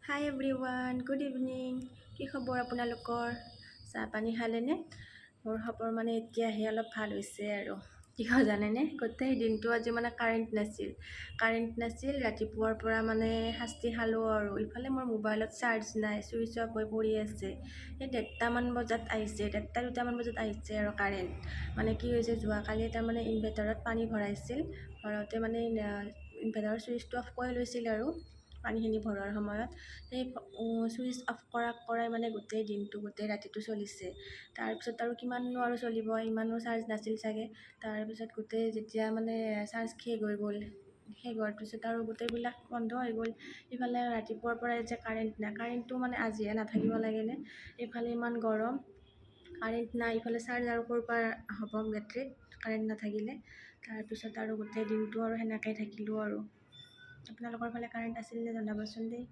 হাই everyone, good evening. কি খবৰ আপোনালোকৰ? চাহ পানী খালেনে? মোৰ খবৰ মানে এতিয়াহে অলপ ভাল হৈছে আৰু কি হয় জানেনে, গোটেই দিনটো আজি মানে কাৰেণ্ট নাছিল। ৰাতিপুৱাৰ পৰা মানে শাস্তি খালোঁ আৰু ইফালে মোৰ মোবাইলত চাৰ্জ নাই, চুইচ অফ হৈ পৰি আছে। সেই 1:30মান বজাত আহিছে, 1:30-2টামান বজাত আহিছে আৰু কাৰেণ্ট। মানে কি হৈছে, যোৱাকালি তাৰমানে ইনভাৰ্টাৰত পানী ভৰাইছিল, ভৰাওঁতে মানে ইনভাৰ্টাৰৰ চুইচটো অফ কৰি লৈছিল আৰু পানীখিনি ভৰোৱাৰ সময়ত সেই চুইচ অফ কৰাই মানে গোটেই দিনটো গোটেই ৰাতিটো চলিছে। তাৰপিছত আৰু কিমাননো আৰু চলিব, ইমানো চাৰ্জ নাছিল চাগে। তাৰপিছত গোটেই যেতিয়া মানে চাৰ্জ শেষ হোৱাৰ পিছত আৰু গোটেইবিলাক বন্ধ হৈ গ'ল। ইফালে ৰাতিপুৱাৰ পৰাই যে কাৰেণ্ট নাই, কাৰেণ্টটো মানে আজিহে নাথাকিব লাগেনে? এইফালে ইমান গৰম, কাৰেণ্ট নাই, ইফালে চাৰ্জ আৰু ক'ৰ পৰা হ'ব বেটৰীত কাৰেণ্ট নাথাকিলে। তাৰপিছত আৰু গোটেই দিনটো আৰু সেনেকৈ থাকিলোঁ আৰু। আপোনালোকৰ ফালে কাৰেণ্ট আছিল নে জনাবচোন দেই।